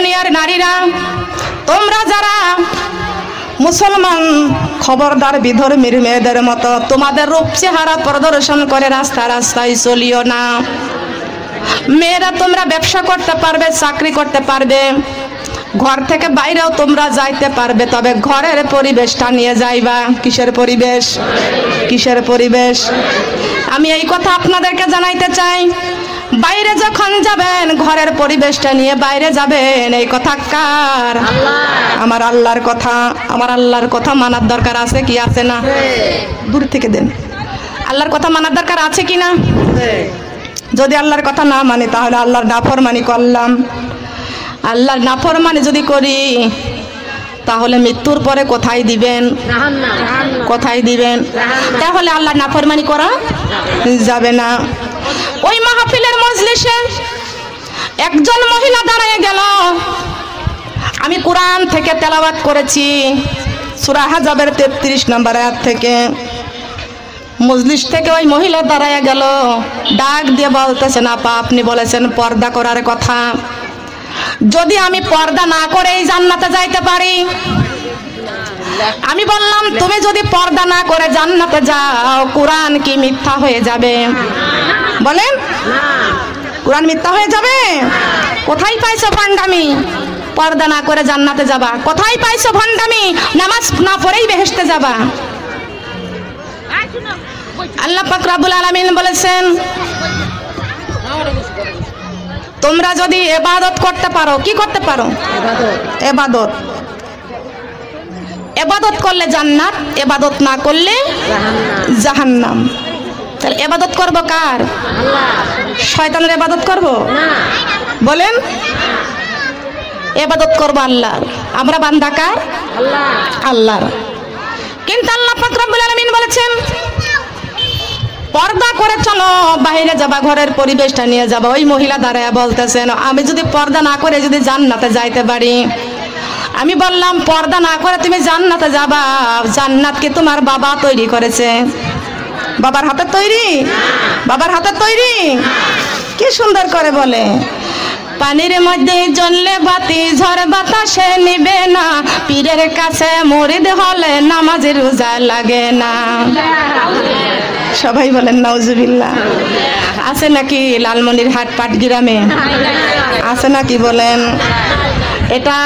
দুনিয়ার নারীরা, তোমরা যারা মুসলমান, খবরদার বিধর্মীর মেয়েদের মতো তোমাদের রূপ চেহারা প্রদর্শন করে রাস্তায় রাস্তায় চলিও না। মেয়েরা তোমরা ব্যবসা করতে পারবে, চাকরি করতে পারবে, ঘর থেকে বাইরেও তোমরা যাইতে পারবে, তবে ঘরের পরিবেশটা নিয়ে যাইবা। কিসের পরিবেশ? কিসের পরিবেশ? আমি এই কথা আপনাদেরকে জানাইতে চাই, বাইরে যখন যাবেন ঘরের পরিবেশটা নিয়ে বাইরে যাবেন। এই কথা কার? আমার আল্লাহর কথা। আমার আল্লাহর কথা মানার দরকার আছে কি আছে না? দূর থেকে দেন। আল্লাহর কথা মানার দরকার আছে কি না? যদি আল্লাহর কথা না মানি তাহলে আল্লাহর নাফরমানি করলাম। আল্লাহর নাফরমানি যদি করি তাহলে মৃত্যুর পরে কোথায় দিবেন? কোথায় দিবেন? তাহলে আল্লাহর নাফরমানি করা যাবে না। ওই মাহফিলের মজলিসে একজন মহিলা দাঁড়িয়ে গেল। আমি কোরআন থেকে তেলাওয়াত করেছি সূরা আহজাবের 33 নম্বর আয়াত থেকে। মজলিস থেকে ওই মহিলা দাঁড়িয়ে গেল, ডাক দিয়ে বলতেছেন, আপা আপনি বলেছেন পর্দা করার কথা, যদি আমি পর্দা না করেই জান্নাতে যাইতে পারি। আমি বললাম তুমি যদি পর্দা না করে জান্নাতে যাও কোরআন কি মিথ্যা হয়ে যাবে? বলেন, কোরআন মিথ্যা হয়ে যাবে? কোথায় পাইছো ভণ্ডামি? পর্দা না করে জান্নাতে যাবা। কোথায় পাইছো ভণ্ডামি? নামাজ না পড়েই বেহেশতে যাবা। আল্লাহ পাক রব্বুল আলামিন বলেছেন, তোমরা যদি ইবাদত করতে পারো, কি করতে পারো? ইবাদত। ইবাদত করলে জান্নাত, ইবাদত না করলে জাহান্নাম। তাহলে ইবাদত করব কার? আল্লাহ। শয়তানের ইবাদত করব না? বলেন, ইবাদত করব আল্লাহর। আমরা বান্দা কার? আল্লাহ। আল্লাহর। কিন্তু আল্লাহ পাক রব্বুল আলামিন বলেছেন পর্দা করে চলো, বাইরে যাবা, ঘরের পরিবেশটা নিয়ে যাবা। ওই মহিলা দাঁড়ায় বলতেছেন, আমি যদি পর্দা না করে যদি জান্নাতে যাইতে পারি। আমি বললাম পর্দা না করে তুমি জান্নাতে যাবা, জান্নাত কি তোমার বাবা তৈরি করেছে? বাবার হাতে তৈরি? বাবার হাতে তৈরি? কি সুন্দর করে বলে, পানির মধ্যে জ্বললে বাতি ঝড় বাতাসে নিবে না, পীরের কাছে মুরিদ হলে নামাজের রোজা লাগে না। সবাই বলেন নাউজুবিল্লাহ। আছে নাকি লালমনিরহাট পাটগ্রামে? আছে নাকি বলেন? এটা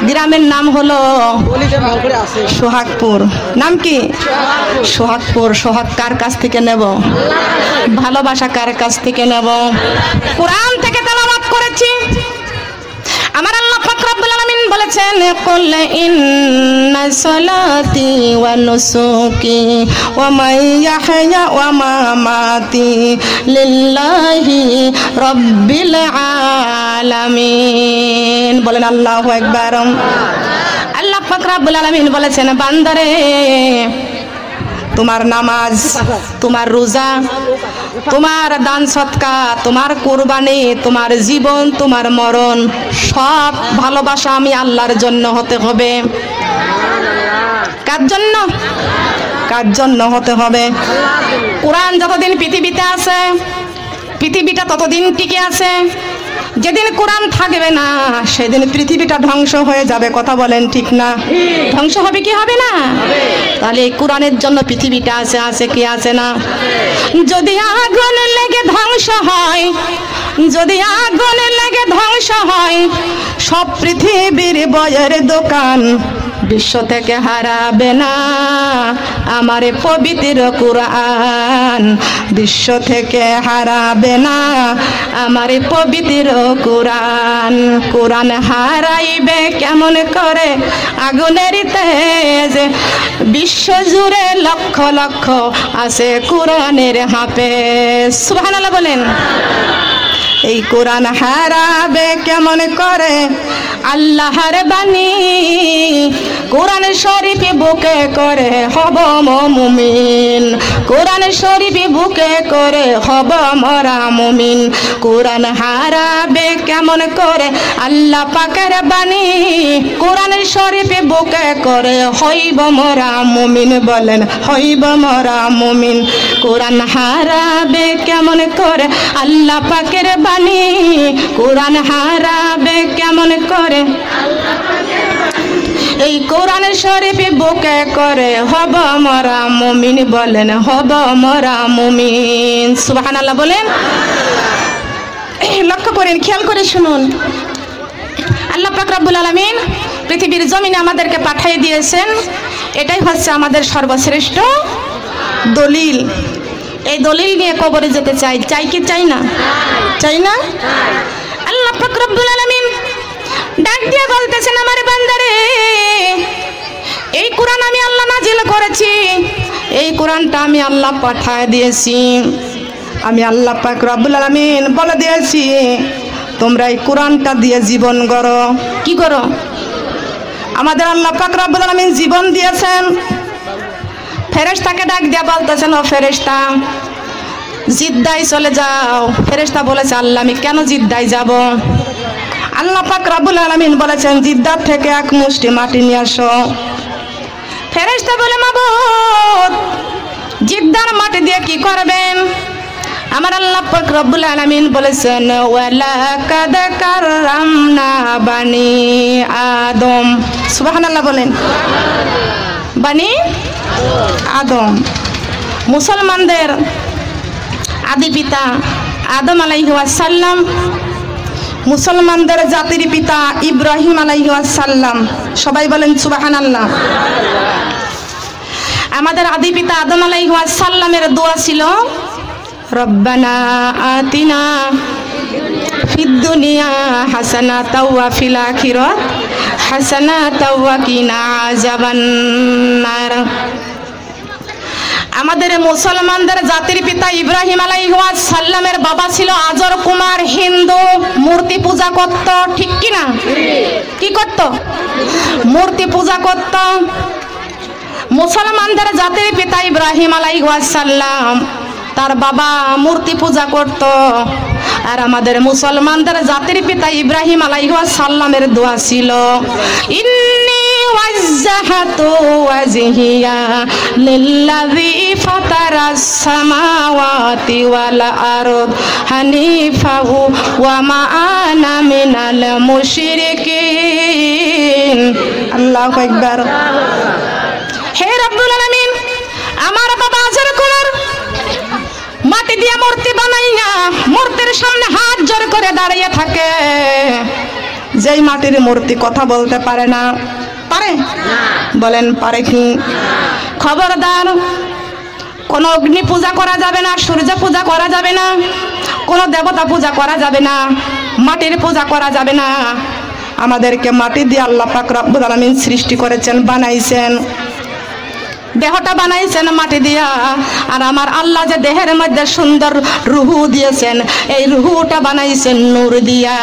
গ্রামের নাম হলো সোহাগপুর। নাম কি? সোহাগপুর। সোহাগ কার কাছ থেকে নেব? ভালোবাসা কার কাছ থেকে নেব? কোরআন থেকে তেলাওয়াত করেছি। আমার আল্লাহ পাক রব্বুল আলামিন বলেছেন, কুল ইন্না সালাতি ওয়া নুসুকি ওয়া মাইয়াহয়া ওয়া মামাতি লিল্লাহি রাব্বিল আলামিন। বলেন আল্লাহু আকবার। আল্লাহ পাক রব্বুল আলামিন বলেছেন, বান্দারে তোমার নামাজ, তোমার রোজা, তোমার দান সৎকা, তোমার কুরবানি, তোমার জীবন, তোমার মরণ, সব ভালোবাসা আমি আল্লাহর জন্য হতে হবে। কার জন্য? কার জন্য হতে হবে? কোরআন যতদিন পৃথিবীতে আছে, পৃথিবীটা ততদিন টিকে আছে। যেদিন কোরআন থাকবে না সেদিন পৃথিবীটা ধ্বংস হয়ে যাবে। কথা বলেন ঠিক না? ধ্বংস হবে কি হবে না? তাহলে এই কোরআনের জন্য পৃথিবীটা আছে, আছে কি আছে না? যদি আগুন লেগে ধ্বংস হয়, যদি আগুন লেগে ধ্বংস হয়, সব পৃথিবীর বইয়ের দোকান বিশ্ব থেকে হারাবে না আমার পবিত্র কোরআন। বিশ্ব থেকে হারাবে না আমার পবিত্র কোরআন। কোরআন হারাইবে কেমন করে আগুনের তেজ, বিশ্ব জুড়ে লক্ষ লক্ষ আছে কোরআনের হাফেজ। সুবহানাল্লাহ বলেন। এই কোরআন হারাবে কেমন করে আল্লাহর বাণী, কোরআন শরীফ বুকে করে হব মুমিন, কোরআন শরীফ বুকে করে হব মোরা মুমিন। কোরআন হারাবে কেমন করে আল্লাহ পাকের বাণী, কোরআন শরীফ বুকে করে হইব মোরা মুমিন। বলেন হইব মোরা মুমিন। কোরআন হারাবে কেমন করে আল্লাহ পাকের বাণী, কোরআন হারাবে কেমন করে এই কোরআন শরীফ বুকে করে হব মোরা মুমিন বলেন হব মোরা মুমিন সুবহানাল্লাহ বলেন লক্ষ্য করেন খেয়াল করে শুনুন আল্লাহ পাক রব্বুল আলামিন পৃথিবীর জমিনে আমাদেরকে পাঠিয়ে দিয়েছেন এটাই হচ্ছে আমাদের সর্বশ্রেষ্ঠ দলিল এই দলিল নিয়ে কবরে যেতে চাই কি চাই না আল্লাহ পাক রব্বুল আলামিন ডাক দিয়ে বলতেছেন আমার বান্দারে এই কোরআন আমি আল্লাহ নাজিল করেছি এই কোরআনটা আমি আল্লাহ পাঠিয়ে দিয়েছি আমি আল্লাহ পাক রব্বুল আলামিন বলে দিয়েছি তোমরা এই কোরআনটা দিয়ে জীবন গড়ো কি করো আমাদের আল্লাহ পাক রব্বুল আলামিন জীবন দিয়েছেন ফেরেশতাকে ডাক দিয়ে বলতেছেন ও ফেরেশতা জিদ্দায় চলে যাও ফেরেশতা বলেছে আল্লাহ আমি কেন জিদ্দায় যাব আল্লাহ পাক রব্বুল আলামিন বলেছেন জিদ্দার থেকে এক মুষ্টি মাটি নিয়ে আসো ফেরেশতা বলে মাবুদ জিদ্দার মাটি দিয়ে কি করবেন আমার আল্লাহ পাক রব্বুল আলামিন বলেছেন ওয়ালাকাদ কাররামনা বানি আদম সুবহানাল্লাহ বলেন বানি আদম মুসলমানদের আদি পিতা আদম আলাইহিস সালাম মুসলমানদের জাতির পিতা ইব্রাহিম আলাইহিস সালাম সবাই বলেন সুবহানাল্লাহ আমাদের আদি পিতা আদম আলাইহিস সালামের দোয়া ছিল রব্বানা আতিনা ফিদ দুনিয়া হাসানাতাও ওয়া ফিল আখিরাত হাসানাতাও ওয়া কিনা আযাবান্নার আমাদের মুসলমানদের জাতির পিতা ইব্রাহিম আলাইহিস সালামের বাবা ছিল আজর কুমার হিন্দু মূর্তি পূজা করত ঠিক কি না কি করত মূর্তি পূজা করত মুসলমানদের জাতির পিতা ইব্রাহিম আলাইহিস সালাম তার বাবা মূর্তি পূজা করত আর আমাদের মুসলমানদের জাতির পিতা ইব্রাহিম আলাইহিস সালামের দোয়া ছিল ইন্নী ওয়াজ্জাহাতু ওয়াজহিয়া লিল্লাযী ফাতারাস সামাওয়াতি ওয়াল আরদ হানিফাহু ওয়া মা আনা মিনাল মুশরিকিন আল্লাহু আকবার হে রব্বুল আলামিন আমার বাবা আজর কুমার মাটি দিয়ে মূর্তি বানাই না মূর্তির সামনে হাত জোর করে দাঁড়িয়ে থাকে যেই মাটির মূর্তি কথা বলতে পারে না পারে বলেন পারে কি খবরদার কোন অগ্নি পূজা করা যাবে না সূর্য পূজা করা যাবে না কোন দেবতা পূজা করা যাবে না মাটির পূজা করা যাবে না আমাদেরকে মাটি দিয়ে আল্লাহ পাক রব্বুল আলামিন সৃষ্টি করেছেন বানাইছেন দেহটা বানাইছেন মাটি দিয়া আর আমার আল্লাহ যে দেহের মধ্যে সুন্দর রুহু দিয়েছেন এই রুহুটা বানাইছেন নূর দিয়া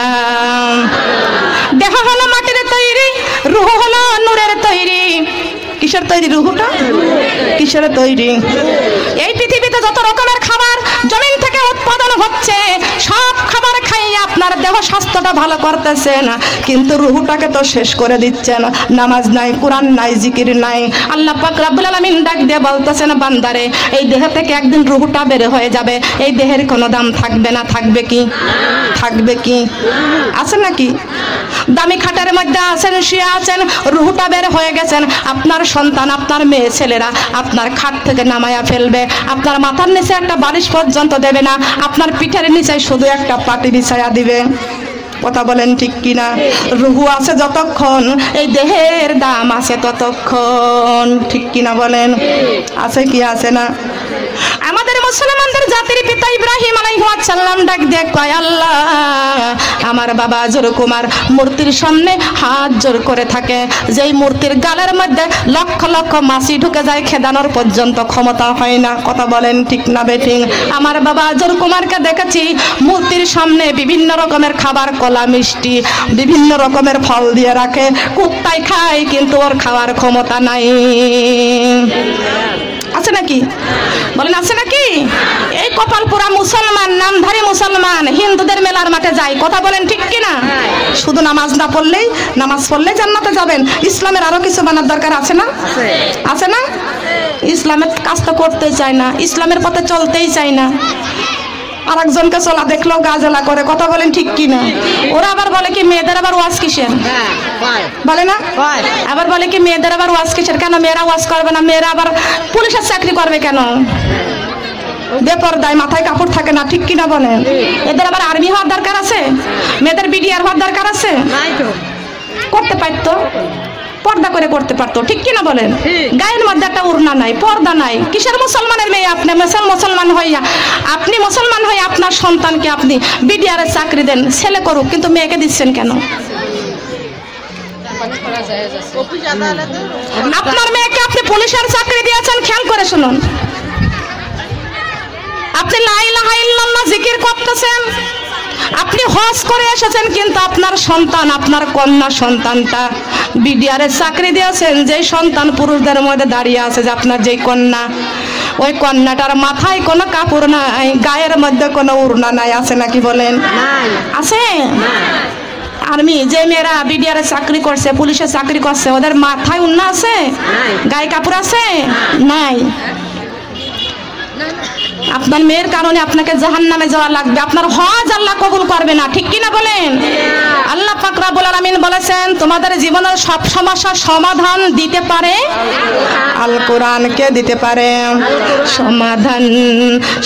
দেহ হলো মাটির তৈরি রুহু হলো নূরের তৈরি কিসের তৈরি রুহুটা কিসের তৈরি এই পৃথিবীতে যত রকমের খাবার জমিন থেকে উৎপাদন হচ্ছে সব খাবার খাইয়ে আপনার দেহ স্বাস্থ্যটা ভালো করতেছেন কিন্তু রুহুটাকে তো শেষ করে দিচ্ছেন নামাজ নাই কোরআন নাই জিকির নাই আল্লাহ পাক রব্বুল আলামিন ডাক দিয়ে বলতেছেন বান্দারে এই দেহ থেকে একদিন রুহুটা বের হয়ে যাবে এই দেহের কোনো দাম থাকবে না থাকবে কি আছে নাকি দামি খাটের মধ্যে আছেন শুয়ে আছেন রুহুটা বের হয়ে গেছেন আপনার সন্তান আপনার মেয়ে ছেলেরা আপনার খাট থেকে নামায়া ফেলবে আপনার মাথার নিচে একটা বালিশ পর্যন্ত দেবে না আপনার পিঠের নিচে শুধু একটা পাটি বিছায়া দিবে কথা বলেন ঠিক কিনা রুহু আছে যতক্ষণ এই দেহের দাম আছে ততক্ষণ ঠিক কিনা বলেন আছে কি আছে না আমাদের মুসলমানদের জাতির পিতা ইব্রাহিম আলাইহিস সালাম ডাক দিয়ে কয় আল্লাহ আমার বাবা আজর কুমার মূর্তির সামনে হাত জোর করে থাকে যেই মূর্তির গালের মধ্যে লক্ষ লক্ষ মাছি ঢুকে যায় খেদানোর পর্যন্ত ক্ষমতা হয় না কথা বলেন ঠিক না বেঠিক আমার বাবা আজর কুমারকে দেখেছি মূর্তির সামনে বিভিন্ন রকমের খাবার কলা মিষ্টি বিভিন্ন রকমের ফল দিয়ে রাখে কুত্তায় খায় কিন্তু ওর খাওয়ার ক্ষমতা নাই আছে নাকি বলেন আছে নাকি এই কপালপুরা মুসলমান নামধারী মুসলমান হিন্দুদের মেলার মাঠে যায় কথা বলেন ঠিক কিনা শুধু নামাজ না পড়লেই নামাজ পড়লে জান্নাতে যাবেন ইসলামের আরো কিছু বানার দরকার আছে না আছে না ইসলামের কাজ তো করতেই চায় না ইসলামের পথে চলতেই চায় না আর একজনকে চলা দেখলো গাজলা করে, কথা বলেন ঠিক কিনা? ওরা আবার বলে কি মেয়েদের আবার ওয়াজ কিসের, বলে না? আবার বলে কি মেয়েদের আবার ওয়াজ কিসের, কেন মেয়েরা ওয়াজ করবে না? মেয়েরা আবার পুলিশের চাকরি করবে কেন? বেপরদায়, মাথায় কাপড় থাকে না, ঠিক কিনা বলেন? এদের আবার আর্মি হওয়ার দরকার আছে? মেয়েদের বিডিআর হওয়ার দরকার আছে? করতে পারতো, পর্দা করে করতে পারতো, ঠিক কিনা বলেন? গায়ের মধ্যে একটা উড়না নাই, পর্দা নাই, কিসের মুসলমানের মেয়ে আপনি? মুসলমান হইয়া আপনি মুসলমান হয়ে আপনার সন্তানকে আপনি বিডিআরের চাকরি দেন, ছেলে করুক, কিন্তু মেয়েকে দিচ্ছেন কেন? আপনার মেয়েকে আপনি পুলিশের চাকরি দিয়েছেন, খেয়াল করে শুনুন। আপনি লা ইলাহা ইল্লাল্লাহ জিকির করতেছেন, আপনি হজ করে এসেছেন, কিন্তু আপনার সন্তান, আপনার কন্যা সন্তানটা বিডিআরের চাকরি দিয়েছেন। যেই সন্তান পুরুষদের মধ্যে দাঁড়িয়ে আছে, যে আপনার যেই কন্যা, ওই কন্যাটার মাথায় কোনো কাপড় নাই, গায়ের মধ্যে কোনো উড়না নাই, আছে নাকি বলেন? আছে? আর্মি যে মেয়েরা বিডিআর চাকরি করছে, পুলিশের চাকরি করছে, ওদের মাথায় উড়না আছে, গায়ে কাপড় আছে? নাই। আপনার মেয়ের কারণে আপনাকে জাহান্নামে যাওয়া লাগবে, আপনার হজ আল্লাহ কবুল করবে না, ঠিক কিনা বলেন? আল্লাহ পাক রব্বুল আলামিন বলেছেন তোমাদের জীবনের সব সমস্যার সমাধান দিতে পারে আল কোরআনকে দিতে পারে সমাধান।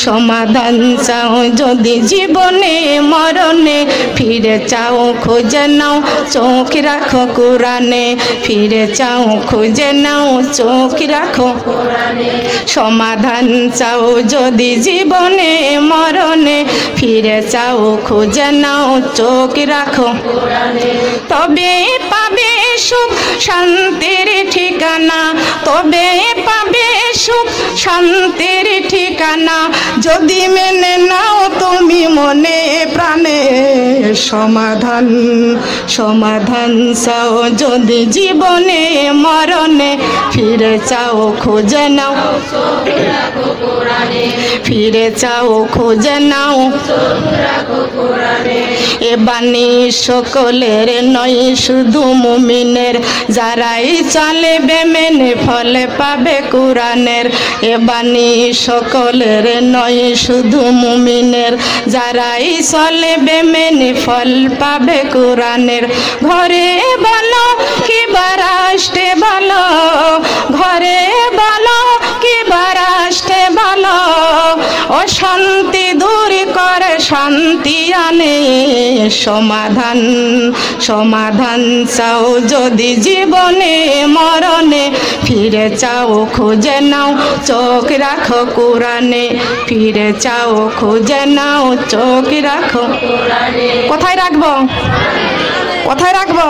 সমাধান চাও যদি জীবনে মরণে, ফিরে চাও খুঁজে নাও চোখ রাখো কোরআনে, ফিরে চাও খুঁজে নাও চোখ রাখো কোরআনে। সমাধান চাও যদি জীবনে মরণে, ফিরে চাও খুঁজে নাও চোখ রাখো কোরআনে, তবে পাবে সুখ শান্তির ঠিকানা, তবে পাবে সুখ শান্তির ঠিকানা, যদি মেনে নাও তুমি মনে প্রাণে। সমাধান সমাধান চাও যদি জীবনে মরণে, ফিরে চাও খুঁজে নাও ফিরে চাও খুঁজে নাও। এ বাণী সকলের নয় শুধু মুমিনের, যারাই চলবে মেনে ফলে পাবে কোরআনের। এ বাণী সকলের নয় শুধু মুমিনের, যারাই চলবে মেনে ফল পাবে কোরআনের। ঘরে বলো কি বারাষ্টে বলো, ঘরে বলো কি বারাষ্টে বলো, অশান্তি দূর করে শান্তি আনে। সমাধান সমাধান চাও যদি জীবনে মরণে, ফিরে চাও খুঁজে নাও চোখ রাখো কোরআনে, ফিরে চাও খুঁজে নাও চোখ রাখো কোরআনে। কোথায় রাখবো? কোথায় রাখবো?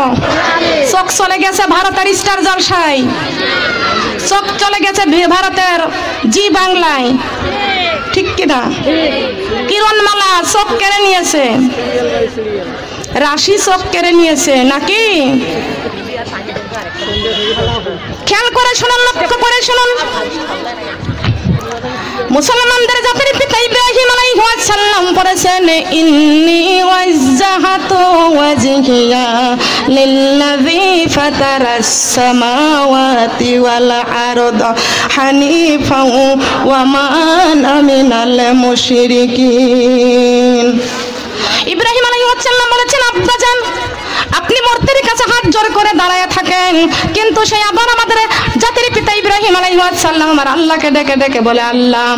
চোখ চলে গেছে ভারতের স্টার জলসায়, চোখ চলে গেছে ভারতের জি বাংলায়, ঠিক কিনা? কিরণমালা চোখ কেড়ে নিয়েছে, রাশি চোখ কেড়ে নিয়েছে নাকি? খেয়াল করে শুনুন, লক্ষ্য করে শুনুন। মুসলমানদের জাতির পিতা ইব্রাহিম আলাইহিস সালাম পড়েছেন ইন্নী ওয়াজ্জাহাতু ওয়াজহিয়া লিল্লাযী ফাতারাস সামাওয়াতি ওয়াল আরদা হানিফাও ওয়া মা আনা মিনাল মুশরিকিন। ইব্রাহিম আলাইহিস সালাম বলেছেন আব্বাজান আপনি মূর্তির কাছে হাত জোর করে দাঁড়ায় থাকেন, কিন্তু সেই আবার আমাদের জাতির পিতা ইব্রাহিম আলাইহিস সালাম আমার আল্লাহকে ডেকে ডেকে বলে, আল্লাহ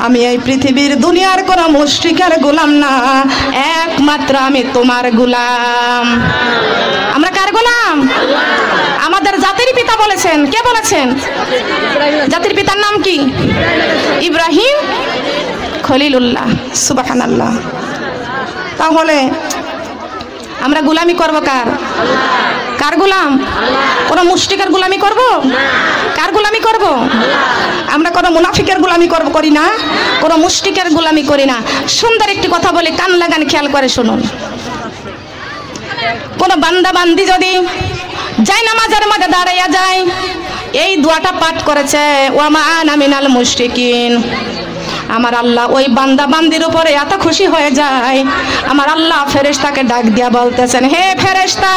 আমি এই পৃথিবীর দুনিয়ার কোনো মুশরিকের গোলাম না, একমাত্র আমি তোমার গোলাম। আমরা কার গোলাম? আমাদের জাতির পিতা বলেছেন। কে বলেছেন? জাতির পিতার নাম কি? ইব্রাহিম খলিলুল্লাহ। সুবহানাল্লাহ। তাহলে আমরা গোলামি করব কার? কার গোলাম? কোন মুশরিকের গোলামি করব? কার গোলামি করব? আমরা কোন মুনাফিকের গোলামি করি না, কোন মুশরিকের গোলামি করি না। সুন্দর একটি কথা বলি, কান লাগান, খেয়াল করে শুনুন। কোন বান্দা বান্দি যদি যায় নামাজের মধ্যে দাঁড়াইয়া যায়, এই দোয়াটা পাঠ করেছে ওয়া মা আনা মিনাল মুশরিকিন, আমার আল্লাহ ওই বান্দা বান্দির উপরে এত খুশি হয়ে যায়, আমার আল্লাহ ফেরেশতাকে ডাক দিয়া বলতেছেন, হে ফেরেশতা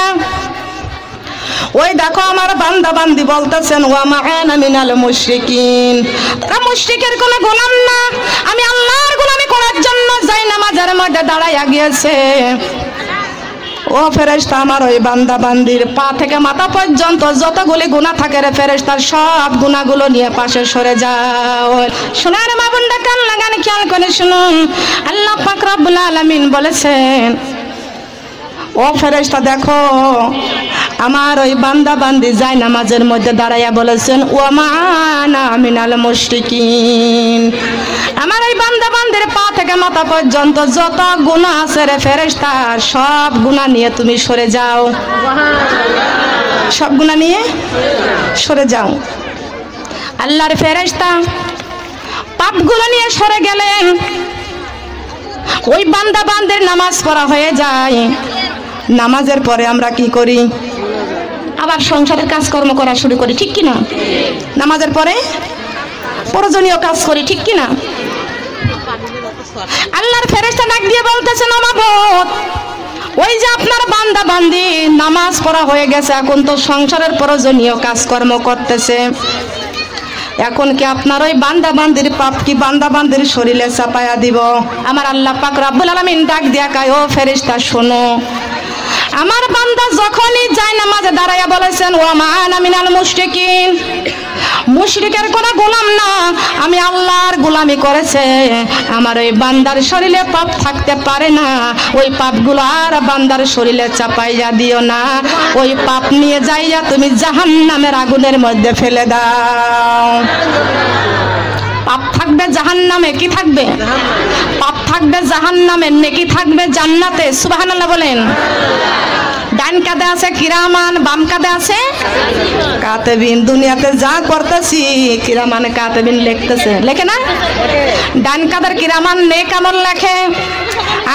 ওই দেখো আমার বান্দা বান্দি বলতেছেন ওয়া মা আনা মিনাল মুশরিকিন, তারা মুশরিকের কোনো গোলাম না, আমি আল্লাহর গোলামি করার জন্য যাই নামাজের মধ্যে দাঁড়াইয়া গিয়েছে। ও ফেরেশতা, আমার ওই বান্দা বান্দির পা থেকে মাথা পর্যন্ত যতগুলি গুনাহ থাকে রে ফেরেশতার সব গুনাহগুলো নিয়ে পাশে সরে যাও। শোনার মা বোনরা কান লাগান খেয়াল করে শুনুন, আল্লাহ পাক রব্বুল আলামিন বলেছেন, ও ফেরেশতা দেখো, আমার ওই বান্দা বান্দি যায় নামাজের মধ্যে দাঁড়াইয়া বলেছেন, ওয়া মা আনা মিনাল মুশরিকিন। আমার এই বান্দা বান্দির পা থেকে মাথা পর্যন্ত যত গুনাহ আছে রে ফেরেশতা, সব গুনাহ নিয়ে তুমি সরে যাও, সব গুনাহ নিয়ে সরে যাও। আল্লাহর ফেরেশতা পাপগুলো নিয়ে সরে গেলেন। ওই বান্দা বান্দির নামাজ পড়া হয়ে যায়। নামাজের পরে আমরা কি করি? আবার সংসারের কাজকর্ম করা শুরু করি, ঠিক কিনা? নামাজের পরে প্রয়োজনীয় কাজ করি, ঠিক কিনা? আল্লাহর ফেরেশতা ডাক দিয়ে বলতেছেন, ও মাবুদ, ওই যে আপনার বান্দা বান্দি নামাজ পড়া হয়ে গেছে, এখন তো সংসারের প্রয়োজনীয় কাজকর্ম করতেছে, এখন কি আপনার ওই বান্দা বান্দির পাপ কি বান্দা বান্দির শরীরে চাপায়া দিব? আমার আল্লাহ পাক রব্বুল আলামিন ডাক দিয়া কয়, ও ফেরেশতা শোনো, আমার বান্দা যখনই যায় নামাজে দাঁড়াইয়া বলেছেন, ওয়া মা আনা মিনাল মুশরিকিন, মুশরিকের কোনো গোলাম না, আমি আল্লাহর গোলামি করেছে, আমার ওই বান্দার শরীরে পাপ থাকতে পারে না, ওই পাপগুলো আর বান্দার শরীরে চাপাইয়া দিও না, ওই পাপ নিয়ে যাইয়া তুমি জাহান্নামের আগুনের মধ্যে ফেলে দাও। পাপ থাকবে জাহান্নামে, কি থাকবে? পাপ থাকবে জাহান্নামে, নেকি থাকবে জান্নাতে। সুবহানাল্লাহ বলেন। ডান কাঁধে আছে কিরামান, বাম কাঁধে আছে কাতেবিন। দুনিয়াতে যা করতেছি কিরামান কাতেবিন লিখতেছে, লেখে না? ডান কাঁধের কিরামান নেক আমল লেখে,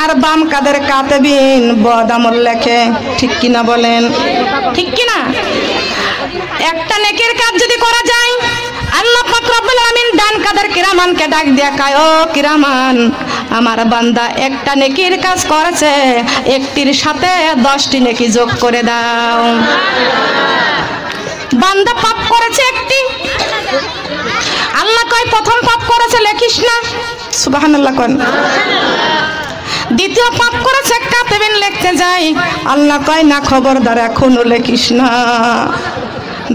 আর বাম কাঁধের কাতেবিন বদ আমল লেখে, ঠিক কিনা বলেন? ঠিক কিনা? একটা নেকের কাজ যদি করা যায়, আল্লাহ পাক রব্বুল আলামিন ডান কাঁধের কিরামানকে ডাক দিয়া কয়, ও কিরামান, আমার বান্দা একটা নেকির কাজ করেছে, একটির সাথে 10টি নেকি যোগ করে দাও। বান্দা পাপ করেছে একটি, আল্লাহ কয় প্রথম পাপ করেছে লেখিস না। সুবহানাল্লাহ কোন। দ্বিতীয় পাপ করেছে কাতেবিন লিখতে যাই, আল্লাহ কয় না, খবরদার এখনো লেখিস না।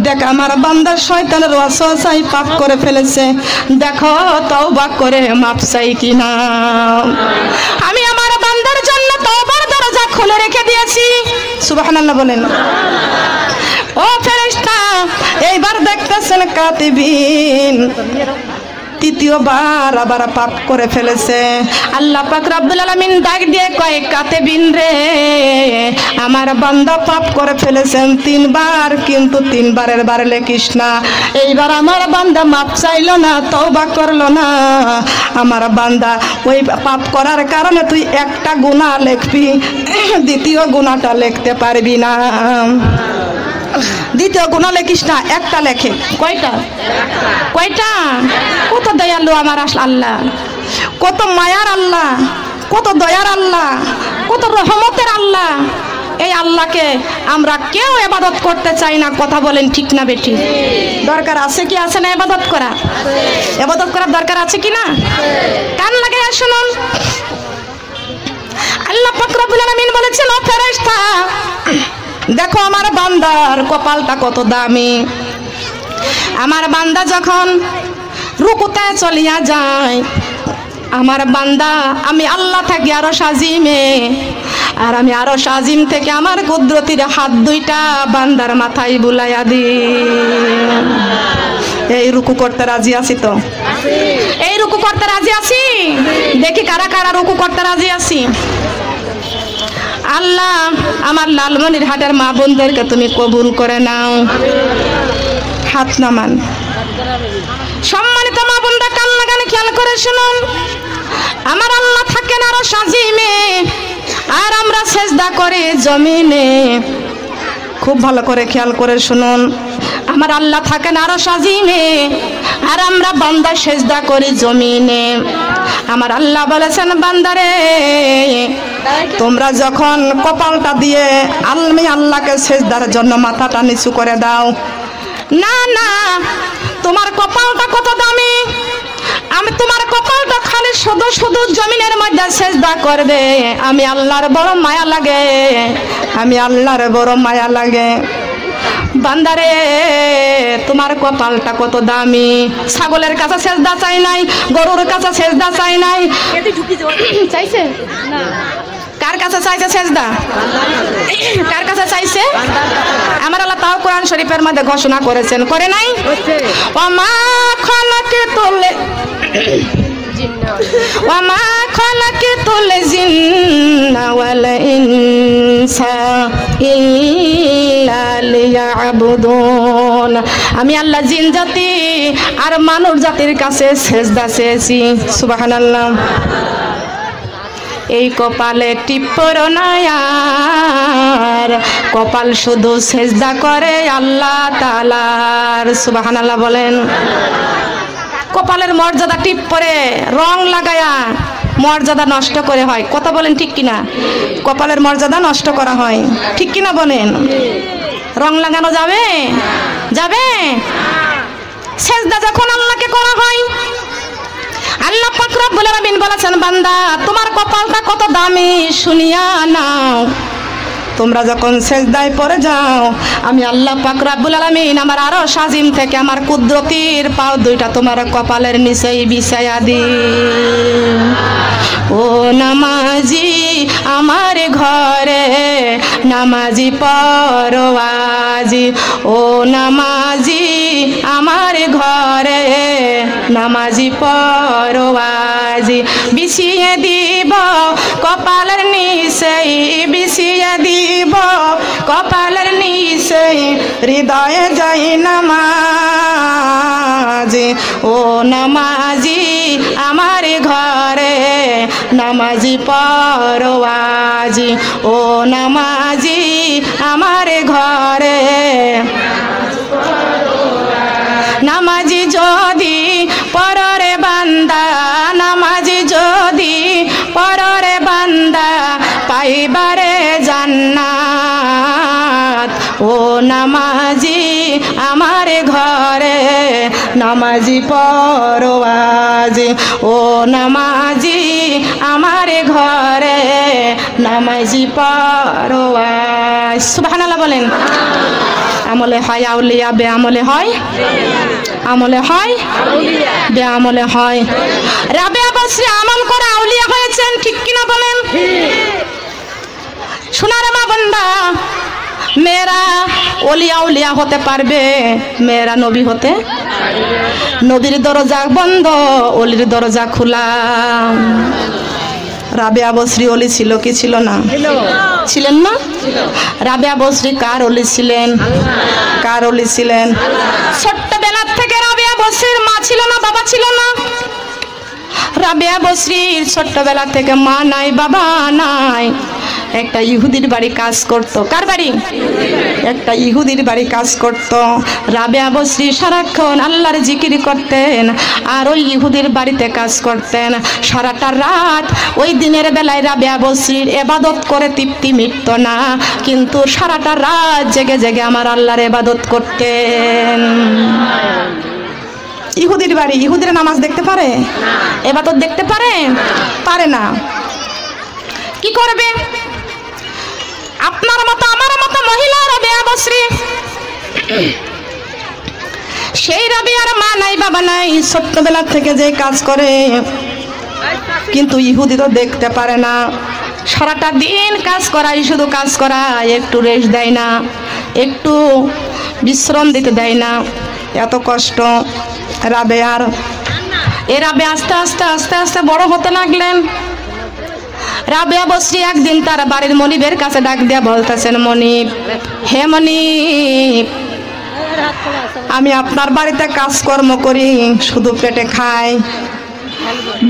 দেখ আমার বান্দা শয়তানের ওয়াসওয়াসায় পাপ করে ফেলেছে, দেখো তওবা করে মাপ চাই কিনা। আমি আমার বান্দার জন্য তওবার দরজা খুলে রেখে দিয়েছি। সুবহানাল্লাহ বলেন। ও ফেরেশতা, এইবার দেখতেছেন কাতিবিন তৃতীয়বার আবার পাপ করে ফেলেছে। আল্লাহ পাক রব্বুল আলামিন ডাক দিয়ে কয়, কাতেবিন রে, আমার বান্দা পাপ করে ফেলেছেন 3 বার, কিন্তু 3 বারের বার লেখিস না। এইবার আমার বান্দা মাপ চাইলো না, তওবা করলো না, আমার বান্দা ওই পাপ করার কারণে তুই একটা গুনাহ লিখবি, দ্বিতীয় গুনাহটা লিখতে পারবি না। দ্বিতীয় গুনাহ লেখিস না, একটা লেখে। কয়টা? কয়টা? কত দয়ালু আমার আল্লাহ, কত মায়ার আল্লাহ, কত দয়ার আল্লাহ, কত রহমতের আল্লাহ। এই আল্লাহকে আমরা কেউ ইবাদত করতে চাই না, কথা বলেন ঠিক না বেটি? দরকার আছে কি আছে না ইবাদত করা? ইবাদত করার দরকার আছে কি না? কান লাগাইয়া শুনুন, আল্লাহ পাক রব্বুল আলামিন বলেছেন, ও ফেরেশতা, দেখো আমার বান্দার কপালটা কত দামি। আমার বান্দা যখন রুকুতে চলিয়া যায়, আমার বান্দা, আমি আল্লাহ থাকি আরশ আজিমে, আর আমি আরশ আজিম থেকে আমার কুদরতির হাত দুইটা বান্দার মাথায় বুলাইয়া দিই। এই রুকু করতে রাজি আছি তো? এই রুকু করতে রাজি আছি? দেখি কারা কারা রুকু করতে রাজি আছি। আল্লাহ আমার লালমনির হাটের মা বোনদেরকে তুমি কবুল করে নাও। হাত নামান। সম্মানিত মা বোনরা কান লাগান খেয়াল করে শুনুন, আমার আল্লাহ থাকেন আরশ আজিমে, আর আমরা সেজদা করি জমিনে। খুব ভালো করে খেয়াল করে শুনুন, আমার আল্লাহ থাকেন আরশ আজিমে, আর আমরা বান্দা সেজদা করি জমিনে। আমার আল্লাহ বলেছেন, বান্দারে, তোমরা যখন কপালটা দিয়ে আমি আল্লাহকে সেজদার জন্য মাথাটা নিচু করে দাও, না না, তোমার কপালটা কত দামি, আমি তোমার কপালটা খালি শুধু শুধু জমিনের মধ্যে সেজদা করবে, আমি আল্লাহর বড় মায়া লাগে, আমি আল্লাহর বড় মায়া লাগে। বান্দারে তোমার কপালটা কত দামি, ছাগলের কাছে সেজদা চাই নাই, গরুর কাছে সেজদা চাই নাই, চাইছে না। কার কাছে চাইছে সেজদা? কার কাছে চাইছে? আমার আল্লাহ তাও কোরআন শরীফের মধ্যে ঘোষণা করেছেন, করে নাই? ওমা খালাকাতুল ওমা খালাকাতুল জিন্না ওয়াল ইনসা ইল্লা লিয়াবুদুন। আমি আল্লাহ জিন জাতি আর মানব জাতির কাছে সেজদা চেয়েছি। সুবহানাল্লাহ। এই কপালে টিপ্পর নায়ার, কপাল শুধু সেজদা করে আল্লাহ তাআলার। সুবহানাল্লাহ বলেন। কপালের মর্যাদা টিপ পরে রং লাগায়া মর্যাদা নষ্ট করে হয়, কথা বলেন ঠিক কিনা? কপালের মর্যাদা নষ্ট করা হয়, ঠিক কিনা বলেন? রং লাগানো যাবে? যাবে? সেজদা যখন আল্লাহকে করা হয়, আল্লাহ পাক রব্বুল আলামিন বলেছেন, বান্দা তোমার কপালটা কত দামি শুনিয়া নাও। তোমরা যখন সেজদায় পড়ে যাও, আমি আল্লাহ পাক রব্বুল আলামিন আমার আরশ আজিম থেকে আমার কুদরতির পাও দুইটা তোমার কপালের নিচেই বিছায়া দিই। ও নামাজি আমার ঘরে নামাজি পরওয়াজি, ও নামাজি আমার ঘরে নামাজি পরওয়াজি, বিছিয়ে দিব কপালের নিচেই, বিছিয়ে দিব কপালের নিচেই হৃদয়ে যাই নামাজি। ও নামাজি আমার ঘরে নামাজি পরওয়াজি, ও নামাজি আমার ঘরে নামাজি যদি পররে বান্দা, নামাজি যদি পররে বান্দা পাইবারে জান্নাত। ও নামাজি আমার ঘরে নামাজি পরওয়াজি, ও নামাজি আমার ঘরে নামাজি পরওয়াজ। সুবহানাল্লাহ বলেন। আমলে হয় আউলিয়া, বেআমলে হয়, আমলে হয় বেআমলে হয়। রাবেয়া বসরি আমল করে আউলিয়া হয়েছেন, ঠিক কিনা বলেন? সোনার মা বান্দা, মেয়েরা ওলিয়া উলিয়া হতে পারবে, মেয়েরা নবী হতে, নবীর দরজা বন্ধ, অলির দরজা খোলা। রাবেয়া বসরি অলি ছিল কি ছিল না? ছিলেন না? রাবেয়া বসরি কার অলি ছিলেন? কার অলি ছিলেন? ছোট্টবেলার থেকে রাবেয়া বসরির মা ছিল না, বাবা ছিল না? রাবেয়া বসরির ছোট্টবেলা থেকে মা নাই, বাবা নাই। একটা ইহুদির বাড়ি কাজ করতো। কার বাড়ি? একটা ইহুদির বাড়ি কাজ করতো। রাবেয়া বসরি সারাক্ষণ আল্লাহর জিকির করতেন আর ওই ইহুদির বাড়িতে কাজ করতেন। সারাটা রাত ওই দিনের বেলায় রাবেয়া বসরির ইবাদত করে তৃপ্তি মিটতো না, কিন্তু সারাটা রাত জেগে জেগে আমার আল্লাহর ইবাদত করতেন। ইহুদির বাড়ি, ইহুদিরা নামাজ দেখতে পারে? ইবাদত দেখতে পারে? পারে না। কি করবে? আপনার মতো আমার মতো মহিলা রাবেয়া বসরি, সেই রাবেয়ার মা নাই, বাবা নাই, ছোট্টবেলা থেকে যে কাজ করে, কিন্তু ইহুদি তো দেখতে পারে না। সারাটা দিন কাজ করাই, শুধু কাজ করায়, একটু রেস্ট দেয় না, একটু বিশ্রাম দিতে দেয় না। এত কষ্ট রাবেয়ার। এ রাবেয়া আস্তে আস্তে আস্তে আস্তে বড় হতে লাগলেন। রাবেয়া বসরি একদিন তার বাড়ির মনিবের কাছে ডাক দিয়া বলতেছেন, মনিব, হে মনিব, আমি আপনার বাড়িতে কাজকর্ম করি, শুধু পেটে খাই,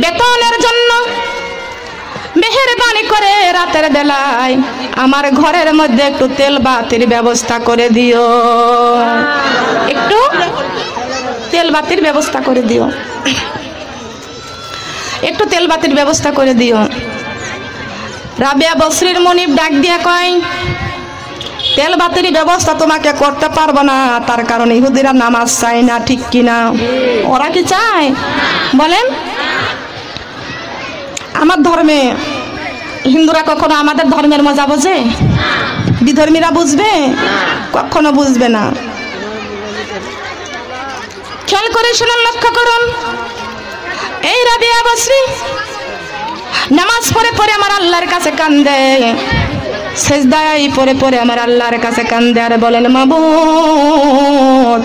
বেতনের জন্য মেহেরবানি করে রাতের বেলায় আমার ঘরের মধ্যে একটু তেল বাতির ব্যবস্থা করে দিও, একটু তেল বাতির ব্যবস্থা করে দিও, একটু তেল বাতির ব্যবস্থা করে দিও। রাবেয়া বসরির মনিব ডাক দিয়া কয়, তেল বাতির ব্যবস্থা তোমাকে করতে পারবো না, তার কারণে ইহুদিরা নামাজ চায় না, ঠিক কিনা? ওরা কি চায় বলেন? আমার ধর্মে হিন্দুরা কখনো আমাদের ধর্মের মজা বোঝে? বিধর্মীরা বুঝবে? কখনো বুঝবে না। খেয়াল করে শুনুন, লক্ষ্য করুন। এই রাবিয়া বসরি নামাজ পড়ে পড়ে আমার আল্লাহর কাছে কান্দে, সেজদায় পড়ে পড়ে আমার আল্লাহর কাছে কান্দে আর বলেন, মাবুদ,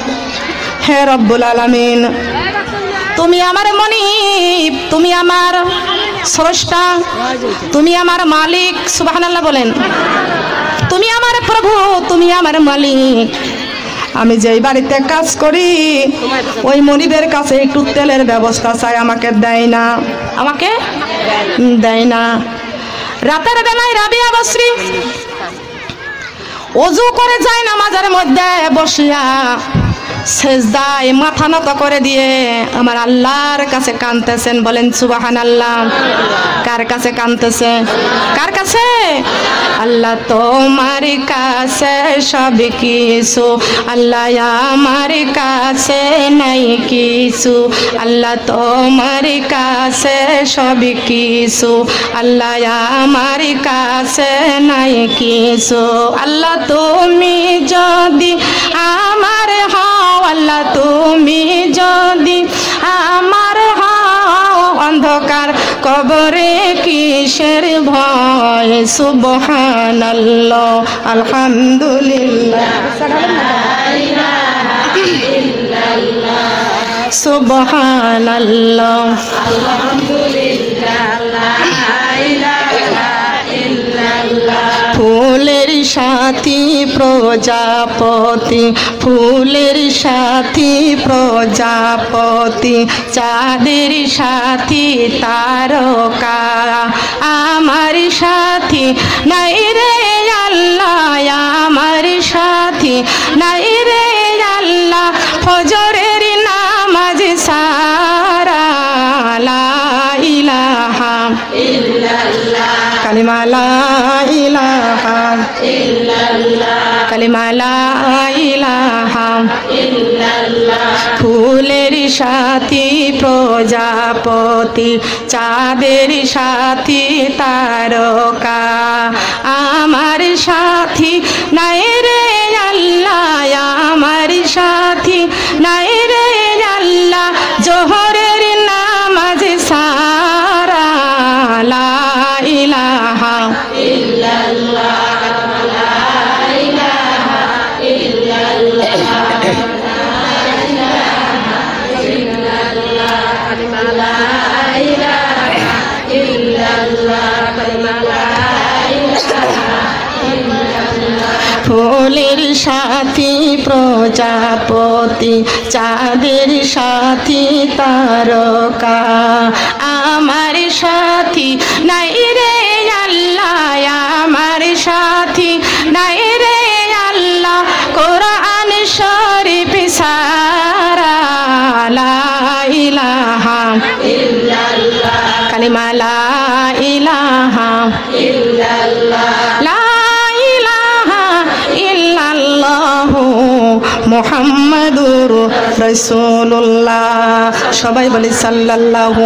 হে রব্বুল আলামিন, তুমি আমার মনিব, তুমি আমার স্রষ্টা, তুমি আমার মালিক। সুবহানাল্লাহ বলেন। তুমি আমার প্রভু, তুমি আমার মালিক। আমি যেই বাড়িতে কাজ করি ওই মনিবের কাছে একটু তেলের ব্যবস্থা চাই, আমাকে দেয় না, আমাকে দেয় না। রাতের বেলায় রাবিয়া বসরি ওযু করে যায় নামাজের মধ্যে বসিয়া সেজদায় মাথা নত করে দিয়ে আমার আল্লাহর কাছে কাঁদতেছেন। বলেন সুবহানাল্লাহ। কার কাছে কাঁদতেছে? কার কাছে? আল্লাহ তোমার কাছে সব কিছু, আল্লাহ আমার কাছে নাই কিছু, আল্লাহ তোমার কাছে সব কিছু, আল্লাহ আমার কাছে নাই কিছু। আল্লাহ তুমি যদি আমার হও, আল্লাহ তুমি যদি আমার হও, অন্ধকার কবরে কিসের ভয়? সুবহানাল্লাহ, আলহামদুলিল্লাহ, সুবহানাল্লাহ, ফুলের সাথী প্রজাপতি, ফুলের সাথী প্রজাপতি, চাঁদের সাথী তারকা, আমার সাথী নাই রে আল্লাহ, আমার সাথী নাই রে আল্লাহ, ফজরের নামাজ সারা, লা ইলাহা ইল্লাল্লাহ, কালিমা লা ইলাহা ইল্লাল্লাহ, কালিমা লা ইলাহা ইল্লাল্লাহ। ফুলের সাথী প্রজাপতি, চাঁদের সাথী তারকা, আমার সাথী নাই রে আল্লাহ, আমার সাথী নাই রে আল্লাহ, জোহরের নামাজ সারা, লা ইলাহা ইল্লাল্লাহ, লা ইলাহা ইল্লাল্লাহ, লা ইলাহা ইল্লাল্লাহ, লা ইলাহা ইল্লাল্লাহ। ফুলের সাথী প্রজাপতি, চাঁদের সাথী তারকা, আমার সাথী নাই রে আল্লাহ, আমার সাথী নাই রে আল্লাহ, কোরআন শরীফ সারা, লা ইলাহা ইল্লাল্লাহ, কালিমা লা ইলাহা ইল্লাল্লাহ, লা ইলাহা ইল্লাল্লাহ, মুহাম্মাদুর রাসূলুল্লাহ। সবাই বলি সাল্লাল্লাহু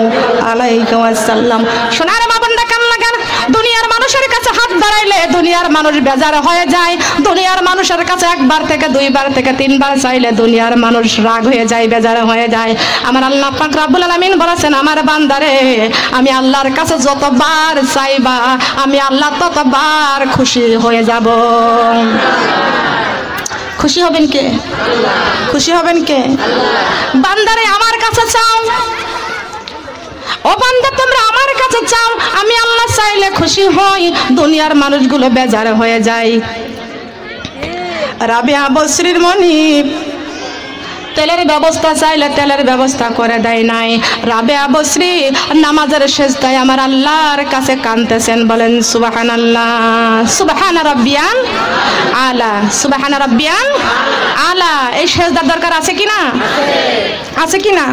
আলাইহি ওয়াসাল্লাম। সোনার মা বোনরা কান লাগান। দুনিয়ার মানুষের কাছে হাত বাড়াইলে দুনিয়ার মানুষ বেজার হয়ে যায়। দুনিয়ার মানুষের কাছে একবার থেকে দুইবার থেকে তিনবার চাইলে দুনিয়ার মানুষ রাগ হয়ে যায়, বেজার হয়ে যায়। আমার আল্লাহ পাক রব্বুল আলামিন বলেছেন, আমার বান্দারে আমি আল্লাহর কাছে যতবার চাইবা আমি আল্লাহ ততবার খুশি হয়ে যাব। খুশি হবেন কে? খুশি হবেন কে? বান্দারে আমার কাছে চাও, ও বান্দা তোমরা আমার কাছে চাও, আমি আল্লাহ চাইলে খুশি হই, দুনিয়ার মানুষগুলো বেজার হয়ে যায়। রাবিয়া বসরির মনিব তেলের ব্যবস্থা চাইলে তেলের ব্যবস্থা করে দেয় নাই। রাবিয়া বসরি নামাজের সেজদায় আমার আল্লাহর কাছে কাঁদতেছেন। বলেন সুবহানাল্লাহ, সুবহান রাব্বিয়াল আলা, সুবহান রাব্বিয়াল আলা। এই সেজদার দরকার আছে কিনা? আছে কিনা?